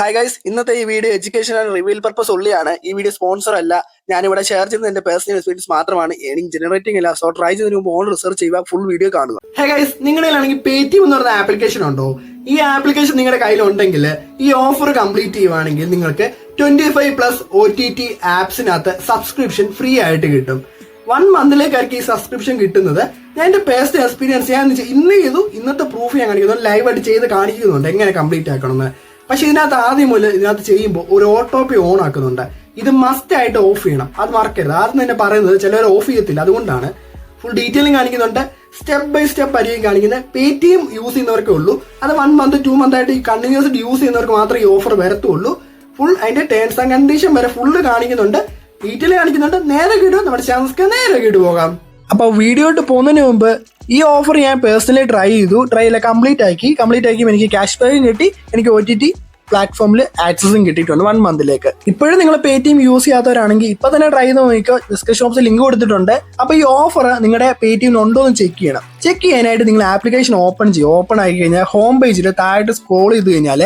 Hi guys, ഇന്നത്തെ ഈ video education and reveal purpose ഉള്ളിയാണ്. ഈ വീഡിയോ സ്പോൺസർ അല്ല. ഞാനിവിടെ ഷെയർ ചെയ്യുന്ന എന്റെ പേഴ്സണൽ എക്സ്പീരിയൻസ് മാത്രമാണ്. ഏണിംഗ് ജനറേറ്റിംഗ് അല്ല. സോ ട്രൈ ചെയ്യുന്നതിന് മുമ്പ് ഓൺ റിസർച്ച് ചെയ്യുക, ഫുൾ വീഡിയോ കാണുക. ഹായ് ഗൈസ്, നിങ്ങളിലാണെങ്കിൽ പേടിഎം എന്ന് പറയുന്ന ആപ്ലിക്കേഷൻ ഉണ്ടോ? ഈ ആപ്ലിക്കേഷൻ നിങ്ങളുടെ കയ്യിലുണ്ടെങ്കിൽ ഈ ഓഫർ കംപ്ലീറ്റ് ചെയ്യുവാണെങ്കിൽ നിങ്ങൾക്ക് 25+ OTT ആപ്സിനകത്ത് സബ്സ്ക്രിപ്ഷൻ ഫ്രീ ആയിട്ട് കിട്ടും. 1 മന്തിലേക്കായിരിക്കും ഈ സബ്സ്ക്രിപ്ഷൻ കിട്ടുന്നത്. ഞാൻ എന്റെ പേഴ്സണൽ എക്സ്പീരിയൻസ് ഇന്ന് ചെയ്തു. ഇന്നത്തെ പ്രൂഫ് ഞാൻ കാണിക്കുന്നു, ലൈവായിട്ട് ചെയ്ത് കാണിക്കുന്നുണ്ട് എങ്ങനെ കംപ്ലീറ്റ് ആക്കണമെന്ന്. പക്ഷെ ഇതിനകത്ത് ആദ്യം മുതൽ ഇതിനകത്ത് ചെയ്യുമ്പോൾ ഒരു ഓട്ടോ പേ ഓൺ ആക്കുന്നുണ്ട്. ഇത് മസ്റ്റ് ആയിട്ട് ഓഫ് ചെയ്യണം, അത് മറക്കരുത്. ആദ്യം തന്നെ പറയുന്നത് ചിലവർ ഓഫ് ചെയ്യത്തില്ല, അതുകൊണ്ടാണ്. ഫുൾ ഡീറ്റെയിലും കാണിക്കുന്നുണ്ട്, സ്റ്റെപ്പ് ബൈ സ്റ്റെപ്പ് ആയിരിക്കും കാണിക്കുന്നത്. പേടിഎം യൂസ് ചെയ്യുന്നവർക്കേ ഉള്ളൂ. അത് 1 മന്ത് 2 മന്ത് ആയിട്ട് ഈ കണ്ടിന്യൂസ് യൂസ് ചെയ്യുന്നവർക്ക് മാത്രമേ ഈ ഓഫർ വരത്തുള്ളൂ. ഫുൾ അതിന്റെ ടേംസ് ആൻഡ് കണ്ടീഷൻ വരെ ഫുള്ള് കാണിക്കുന്നുണ്ട്, ഡീറ്റെയിൽ കാണിക്കുന്നുണ്ട്. നേരെ കിട്ടും, നമ്മുടെ ചാൻസ് നേരെ കിട്ടു പോകാം. അപ്പോൾ വീഡിയോട്ട് പോകുന്നതിന് മുമ്പ് ഈ ഓഫർ ഞാൻ പേഴ്സണലി ട്രൈ കംപ്ലീറ്റ് ആക്കി എനിക്ക് ക്യാഷ് ബാക്കും കിട്ടി, എനിക്ക് OTT പ്ലാറ്റ്ഫോമിൽ ആക്സസും കിട്ടിയിട്ടുണ്ട് 1 മന്തിലേക്ക്. ഇപ്പോഴും നിങ്ങൾ പേടിഎം യൂസ് ചെയ്യാത്തവരാണെങ്കിൽ ഇപ്പൊ തന്നെ ട്രൈ ചെയ്ത് നോക്കിയോ. ഡിസ്ക്രിപ്ഷൻ ബോക്സിൽ ലിങ്ക് കൊടുത്തിട്ടുണ്ട്. അപ്പൊ ഈ ഓഫർ നിങ്ങളുടെ പേടിഎം ഉണ്ടോ എന്ന് ചെക്ക് ചെയ്യണം. ചെക്ക് ചെയ്യാനായിട്ട് നിങ്ങൾ ആപ്ലിക്കേഷൻ ഓപ്പൺ ചെയ്യും. ഓപ്പൺ ആക്കി കഴിഞ്ഞാൽ ഹോം പേജിൽ താഴോട്ട് സ്ക്രോൾ ചെയ്ത് കഴിഞ്ഞാൽ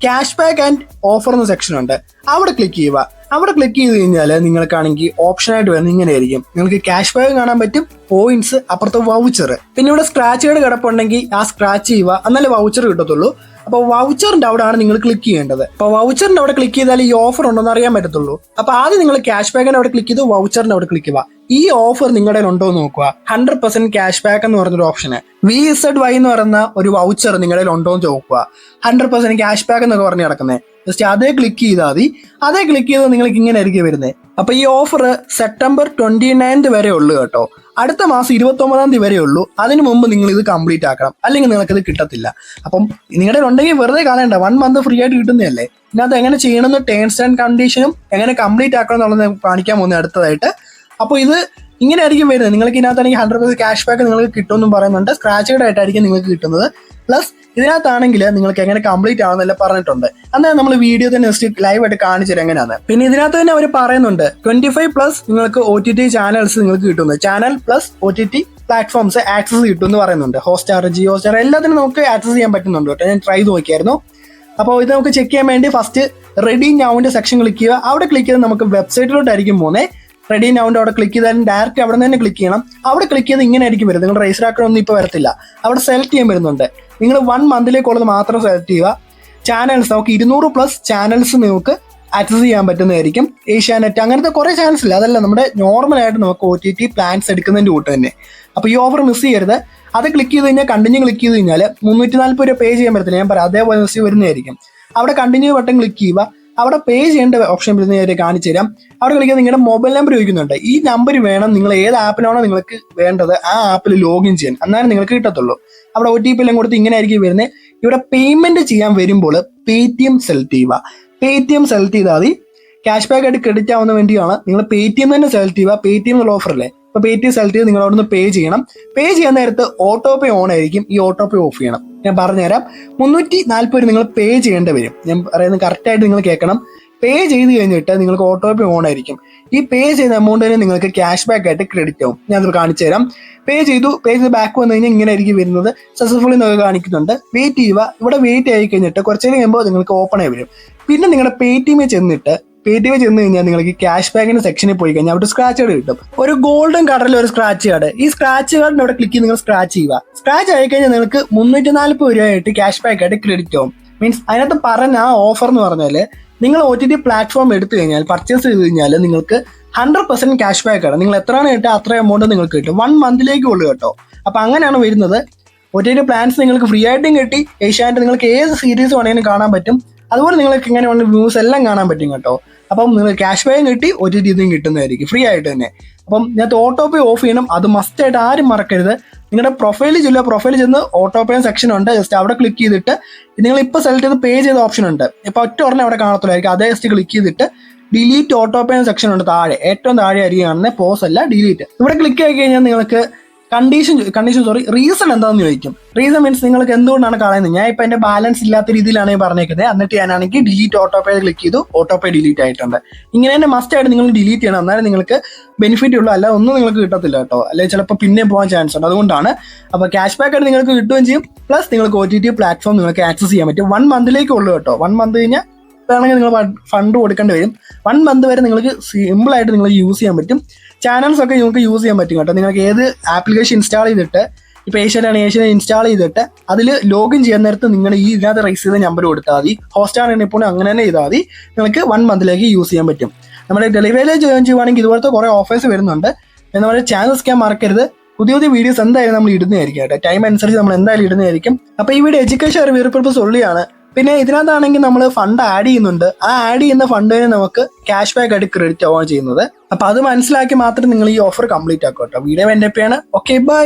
ക്യാഷ് ബാക്ക് ആൻഡ് ഓഫർ എന്ന സെക്ഷൻ ഉണ്ട്, അവിടെ ക്ലിക്ക് ചെയ്യുക. അവിടെ ക്ലിക്ക് ചെയ്ത് കഴിഞ്ഞാൽ നിങ്ങൾക്കാണെങ്കിൽ ഓപ്ഷൻ ആയിട്ട് വരുന്നത് ഇങ്ങനെ ആയിരിക്കും. നിങ്ങൾക്ക് ക്യാഷ് ബാക്ക് കാണാൻ പറ്റും, പോയിന്റ്സ്, അപ്പുറത്തെ വൗച്ചർ. പിന്നെ ഇവിടെ സ്ക്രാച്ച് കാർഡ് കിടപ്പുണ്ടെങ്കിൽ ആ സ്ക്രാച്ച് ചെയ്യുക, എന്നാലേ വൗച്ചർ കിട്ടത്തുള്ളൂ. അപ്പോൾ വൗച്ചറിന്റെ അവിടെയാണ് നിങ്ങൾ ക്ലിക്ക് ചെയ്യേണ്ടത്. അപ്പോൾ വൗച്ചറിന്റെ അവിടെ ക്ലിക്ക് ചെയ്താൽ ഈ ഓഫർ ഉണ്ടോ എന്ന് അറിയാൻ പറ്റത്തുള്ളൂ. അപ്പൊ ആദ്യം നിങ്ങൾ ക്യാഷ് ബാക്കിന്റെ അവിടെ ക്ലിക്ക് ചെയ്തു, വൗച്ചറിന്റെ അവിടെ ക്ലിക്ക് ചെയ്യുക. ഈ ഓഫർ നിങ്ങളുടെ ഉണ്ടോ എന്ന് നോക്കുക. 100% ക്യാഷ് ബാക്ക് എന്ന് പറഞ്ഞൊരു ഓപ്ഷന്, VZY എന്ന് പറയുന്ന ഒരു വൗച്ചർ നിങ്ങളുടെ ഉണ്ടോ എന്ന് നോക്കുക. 100% ക്യാഷ് ബാക്ക് എന്നൊക്കെ പറഞ്ഞ് കിടക്കുന്നത്. ജസ്റ്റ് അതേ ക്ലിക്ക് ചെയ്താൽ മതി. അതേ ക്ലിക്ക് ചെയ്താൽ നിങ്ങൾക്ക് ഇങ്ങനെ ആയിരിക്കും വരുന്നത്. അപ്പൊ ഈ ഓഫർ സെപ്റ്റംബർ 29 വരെ ഉള്ളൂ കേട്ടോ. അടുത്ത മാസം 29 വരെ ഉള്ളൂ. അതിന് മുമ്പ് നിങ്ങൾ ഇത് കംപ്ലീറ്റ് ആക്കണം, അല്ലെങ്കിൽ നിങ്ങൾക്ക് ഇത് കിട്ടത്തില്ല. അപ്പം നിങ്ങളുടെ ഉണ്ടെങ്കിൽ വെറുതെ കാണേണ്ട, 1 മന്ത് ഫ്രീ ആയിട്ട് കിട്ടുന്നതല്ലേ. ഇതിനകത്ത് എങ്ങനെ ചെയ്യണമെന്ന് ടേംസ് ആൻഡ് കണ്ടീഷനും എങ്ങനെ കംപ്ലീറ്റ് ആക്കണം എന്നുള്ളത് കാണിക്കാൻ പോകുന്നത് അടുത്തതായിട്ട്. അപ്പോൾ ഇത് ഇങ്ങനെ ആയിരിക്കും വരുന്നത്. നിങ്ങൾക്ക് ഇതിനകത്താണെങ്കിൽ 100% ക്യാഷ് ബാക്ക് നിങ്ങൾക്ക് കിട്ടുമെന്നും പറയുന്നുണ്ട്. സ്ക്രാച്ച് കാർഡ് ആയിട്ടായിരിക്കും നിങ്ങൾക്ക് കിട്ടുന്നത്. പ്ലസ് ഇതിനകത്താണെങ്കിൽ നിങ്ങൾക്ക് എങ്ങനെ കംപ്ലീറ്റ് ആവുന്നെല്ലാം പറഞ്ഞിട്ടുണ്ട്. അന്നേരം നമ്മൾ വീഡിയോ തന്നെ നെക്സ്റ്റ് ലൈവ് ആയിട്ട് കാണിച്ചു തരാം എങ്ങനെയാണ്. പിന്നെ ഇതിനകത്ത് തന്നെ അവർ പറയുന്നുണ്ട് 25+ നിങ്ങൾക്ക് OTT ചാനൽസ് നിങ്ങൾക്ക് കിട്ടുന്നത്. Channel plus OTT platforms access കിട്ടുമെന്ന് പറയുന്നുണ്ട്. ഹോട്ട്സ്റ്റാർ, ജിയോ സ്റ്റാർ എല്ലാത്തിനും നമുക്ക് ആക്സസ് ചെയ്യാൻ പറ്റുന്നുണ്ട് കേട്ടോ. ഞാൻ ട്രൈ നോക്കിയായിരുന്നു. അപ്പോൾ ഇത് നമുക്ക് ചെക്ക് ചെയ്യാൻ വേണ്ടി ഫസ്റ്റ് റെഡി നൗവിന്റെ സെക്ഷൻ ക്ലിക്ക് ചെയ്യുക. അവിടെ ക്ലിക്ക് ചെയ്ത് നമുക്ക് വെബ്സൈറ്റിലോട്ടായിരിക്കും പോകുന്നത്. റെഡി നൗവിന്റെ അവിടെ ക്ലിക്ക് ചെയ്താലും ഡയറക്റ്റ് അവിടെ നിന്ന് തന്നെ ക്ലിക്ക് ചെയ്യണം. അവിടെ ക്ലിക്ക് ചെയ്ത് ഇങ്ങനെ ആയിരിക്കും വരുന്നത്. നിങ്ങൾ രജിസ്റ്റർ ആക്കണമെന്നും ഇപ്പോൾ വരത്തില്ല. അവിടെ സെലക്ട് ചെയ്യാൻ വരുന്നുണ്ട്. നിങ്ങൾ 1 മന്തിലേക്കുള്ളത് മാത്രം സെലക്ട് ചെയ്യുക. ചാനൽസ് നമുക്ക് 200+ ചാനൽസ് നിങ്ങൾക്ക് ആക്സസ് ചെയ്യാൻ പറ്റുന്നതായിരിക്കും. ഏഷ്യാനെറ്റ് അങ്ങനത്തെ കുറേ ചാനൽസ് ഇല്ല, അതല്ല നമ്മുടെ നോർമലായിട്ട് നമുക്ക് OTT പ്ലാൻസ് എടുക്കുന്നതിൻ്റെ കൂട്ട് തന്നെ. അപ്പോൾ ഈ ഓഫർ മിസ് ചെയ്യരുത്. അത് ക്ലിക്ക് ചെയ്ത് കഴിഞ്ഞാൽ കണ്ടിന്യൂ ക്ലിക്ക് ചെയ്ത് കഴിഞ്ഞാൽ 340 രൂപ പേ ചെയ്യാൻ പറ്റത്തില്ല. ഞാൻ പറയാം, അതേപോലെ മിസ് വരുന്നതായിരിക്കും. അവിടെ കണ്ടിന്യൂ ബട്ടൺ ക്ലിക്ക് ചെയ്യുക. അവിടെ പേ ചെയ്യേണ്ട ഓപ്ഷൻ വരുന്ന കാണിച്ചു തരാം. അവിടെ കളിക്കാൻ നിങ്ങളുടെ മൊബൈൽ നമ്പർ ചോദിക്കുന്നുണ്ട്. ഈ നമ്പർ വേണം, നിങ്ങൾ ഏത് ആപ്പിലാണോ നിങ്ങൾക്ക് വേണ്ടത് ആ ആപ്പിൽ ലോഗിൻ ചെയ്യാൻ, എന്നാലും നിങ്ങൾക്ക് കിട്ടത്തുള്ളൂ. അവിടെ OTP എല്ലാം കൊടുത്ത് ഇങ്ങനെ ആയിരിക്കും വരുന്നത്. ഇവിടെ പേയ്മെന്റ് ചെയ്യാൻ വരുമ്പോൾ പേടിഎം സെലക്ട് ചെയ്യുക. പേടിഎം സെലക്ട് ചെയ്താൽ മതി. ക്യാഷ് ബാക്ക് ആയിട്ട് ക്രെഡിറ്റ് ആവുന്ന വേണ്ടിയാണ് നിങ്ങൾ പേടിഎം തന്നെ സെലക്ട് ചെയ്യുക. പേടിഎം എന്നുള്ള ഓഫറല്ലേ, അപ്പോൾ പേടിഎം സെലക്ട് ചെയ്ത് നിങ്ങൾ അവിടെ നിന്ന് പേ ചെയ്യണം. പേ ചെയ്യാൻ നേരത്ത് ഓട്ടോ പേ ഓൺ ആയിരിക്കും. ഈ ഓട്ടോ പേ ഓഫ് ചെയ്യണം. ഞാൻ പറഞ്ഞുതരാം. 340 നിങ്ങൾ പേ ചെയ്യേണ്ടി വരും. ഞാൻ പറയുന്നത് കറക്റ്റായിട്ട് നിങ്ങൾ കേൾക്കണം. പേ ചെയ്ത് കഴിഞ്ഞിട്ട് നിങ്ങൾക്ക് ഓട്ടോ പേ ഓൺ ആയിരിക്കും. ഈ പേ ചെയ്ത എമൗണ്ട് തന്നെ നിങ്ങൾക്ക് ക്യാഷ് ബാക്ക് ആയിട്ട് ക്രെഡിറ്റ് ആവും. ഞാൻ അത് കാണിച്ചു തരാം. പേ ചെയ്ത് ബാക്ക് വന്നു കഴിഞ്ഞാൽ ഇങ്ങനെ ആയിരിക്കും വരുന്നത്. സക്സസ്ഫുള്ളി എന്നൊക്കെ കാണിക്കുന്നുണ്ട്. വെയിറ്റ് ചെയ്യുക. ഇവിടെ വെയിറ്റ് ആയി കഴിഞ്ഞിട്ട് കുറച്ച് കഴിയുമ്പോൾ നിങ്ങൾക്ക് ഓപ്പൺ ആയി വരും. പിന്നെ നിങ്ങളുടെ പേടിഎമ്മിൽ ചെന്ന് കഴിഞ്ഞാൽ നിങ്ങൾക്ക് ക്യാഷ് ബാക്കിന്റെ സെക്ഷനിൽ പോയി കഴിഞ്ഞാൽ അവിടെ സ്ക്രാച്ച് കാർഡ് കിട്ടും. ഒരു ഗോൾഡൻ കളറിൽ ഒരു സ്ക്രാച്ച് കാർഡ്. ഈ സ്ക്രാച്ച് കാർഡിന് അവിടെ ക്ലിക്ക് ചെയ്ത് നിങ്ങൾ സ്ക്രാച്ച് ചെയ്യുക. സ്ക്രാച്ച് ആയി കഴിഞ്ഞാൽ നിങ്ങൾക്ക് 340 രൂപയായിട്ട് ക്യാഷ് ബാക്ക് ആയിട്ട് ക്രെഡിറ്റ് ആവും. മീൻസ് അതിനകത്ത് പറഞ്ഞ ആ ഓഫർ എന്ന് പറഞ്ഞാൽ നിങ്ങൾ OTT പ്ലാറ്റ്ഫോം എടുത്തു കഴിഞ്ഞാൽ പർച്ചേസ് ചെയ്ത് കഴിഞ്ഞാൽ നിങ്ങൾക്ക് 100% ക്യാഷ് ബാക്ക് ആണ്. നിങ്ങൾ എത്രയാണ് കിട്ടുക അത്ര എമൗണ്ട് നിങ്ങൾക്ക് കിട്ടും. 1 മന്തിലേക്ക് ഉള്ളൂ കേട്ടോ. അപ്പൊ അങ്ങനെയാണ് വരുന്നത്. OTT പ്ലാൻസ് നിങ്ങൾക്ക് ഫ്രീ ആയിട്ടും കിട്ടി. ഏഷ്യാനെറ്റ് നിങ്ങൾക്ക് ഏത് സീരീസ് വേണമെങ്കിലും കാണാൻ പറ്റും. അതുപോലെ നിങ്ങൾക്ക് ഇങ്ങനെ ന്യൂസ് എല്ലാം കാണാൻ പറ്റും കേട്ടോ. അപ്പം നിങ്ങൾ ക്യാഷ് ബാക്കും കിട്ടി, OTT ഇതും കിട്ടുന്നതായിരിക്കും ഫ്രീ ആയിട്ട് തന്നെ. അപ്പം ഇതിനകത്ത് ഓട്ടോ പേ ഓഫ് ചെയ്യണം. അത് മസ്റ്റ് ആയിട്ട് ആരും മറക്കരുത്. നിങ്ങളുടെ പ്രൊഫൈലിൽ ചെന്ന് ഓട്ടോ പേ സെക്ഷൻ ഉണ്ട്. ജസ്റ്റ് അവിടെ ക്ലിക്ക് ചെയ്തിട്ട് നിങ്ങൾ ഇപ്പോൾ സെലക്ട് ചെയ്ത് പേ ചെയ്ത ഓപ്ഷൻ ഉണ്ട്. ഇപ്പോൾ ഒറ്റ ഒരെണ്ണം അവിടെ കാണത്തുള്ളായിരിക്കും. അതേ ജസ്റ്റ് ക്ലിക്ക് ചെയ്തിട്ട് ഡിലീറ്റ് ഓട്ടോ പേ സെക്ഷൻ ഉണ്ട് താഴെ, ഏറ്റവും താഴെ ആയിരിക്കും കാണുന്നത്. പോസ് അല്ല, ഡിലീറ്റ്. ഇവിടെ ക്ലിക്ക് ആയി കഴിഞ്ഞാൽ നിങ്ങൾക്ക് റീസൺ എന്താണെന്ന് ചോദിക്കും. റീസൺ മീൻസ് നിങ്ങൾക്ക് എന്തുകൊണ്ടാണ് കളയുന്നത്. ഞാൻ ഇപ്പൊ എന്റെ ബാലൻസ് ഇല്ലാത്ത രീതിയിലാണ് പറഞ്ഞേക്കുന്നത്. എന്നിട്ട് ഞാനാണെങ്കിൽ ഡിലീറ്റ് ഓട്ടോ പേ ക്ലിക്ക് ചെയ്തു, ഓട്ടോ പേ ഡിലീറ്റ് ആയിട്ടുണ്ട്. ഇങ്ങനെ തന്നെ മസ്റ്റ് ആയിട്ട് നിങ്ങൾ ഡിലീറ്റ് ചെയ്യണം, എന്നാലും നിങ്ങൾക്ക് ബെനിഫിറ്റ് ഉള്ളൂ. അല്ല ഒന്നും നിങ്ങൾക്ക് കിട്ടത്തില്ല കേട്ടോ. അല്ലെങ്കിൽ ചിലപ്പോൾ പിന്നെ പോകാൻ ചാൻസ് ഉണ്ട്. അതുകൊണ്ടാണ്. അപ്പോൾ ക്യാഷ് ബാക്ക് ആയിട്ട് നിങ്ങൾക്ക് കിട്ടുകയും ചെയ്യും. പ്ലസ് നിങ്ങൾക്ക് OTT പ്ലാറ്റ്ഫോം നിങ്ങൾക്ക് ആക്സസ് ചെയ്യാൻ പറ്റും. 1 മന്തിലേക്ക് ഉള്ളൂ കേട്ടോ. 1 മന്ത് കഴിഞ്ഞാൽ വേണമെങ്കിൽ നിങ്ങൾ ഫണ്ട് കൊടുക്കേണ്ടി വരും. 1 മന്ത് വരെ നിങ്ങൾക്ക് സിമ്പിളായിട്ട് നിങ്ങൾ യൂസ് ചെയ്യാൻ പറ്റും. ചാനൽസ് ഒക്കെ നിങ്ങൾക്ക് യൂസ് ചെയ്യാൻ പറ്റും കേട്ടോ. നിങ്ങൾക്ക് ഏത് ആപ്ലിക്കേഷൻ ഇൻസ്റ്റാൾ ചെയ്തിട്ട്, ഇപ്പോൾ ഏഷ്യനാണ് ഏഷ്യനെ ഇൻസ്റ്റാൾ ചെയ്തിട്ട് അതിൽ ലോഗിൻ ചെയ്യാൻ നേരത്ത് നിങ്ങൾ ഈ ഇതിനകത്ത് രജിസ്റ്റർ ചെയ്ത നമ്പർ കൊടുത്താൽ മതി. ഹോസ്റ്റാർ ഇപ്പോൾ അങ്ങനെ തന്നെ ചെയ്താൽ മതി. നിങ്ങൾക്ക് 1 മന്തിലേക്ക് യൂസ് ചെയ്യാൻ പറ്റും. നമ്മുടെ ഡെലിവറിയിൽ ജോയിൻ ചെയ്യുവാണെങ്കിൽ ഇതുപോലത്തെ കുറേ ഓഫേഴ്സ് വരുന്നുണ്ട്. നമ്മുടെ ചാനൽ സ്കാൻ മറക്കരുത്. പുതിയ വീഡിയോസ് എന്തായാലും നമ്മൾ ഇടുന്നതായിരിക്കും കേട്ടോ. ടൈം അനുസരിച്ച് നമ്മൾ എന്തായാലും ഇടുന്നതായിരിക്കും. അപ്പോൾ ഈ വീഡിയോ എഡ്യൂക്കേഷൻ റിവ്യൂ പർപ്പസ് ഉള്ളിയാണ്. പിന്നെ ഇതിനകത്താണെങ്കിൽ നമ്മൾ ഫണ്ട് ആഡ് ചെയ്യുന്നുണ്ട്. ആ ആഡ് ചെയ്യുന്ന ഫണ്ടിന് നമുക്ക് ക്യാഷ് ബാക്ക് ആയിട്ട് ക്രെഡിറ്റ് ആവുകയാണ് ചെയ്യുന്നത്. അപ്പോൾ അത് മനസ്സിലാക്കി മാത്രം നിങ്ങൾ ഈ ഓഫർ കംപ്ലീറ്റ് ആക്കുക കേട്ടോ. വീഡിയോ എൻ്റെ പേയാണ്. Okay, by.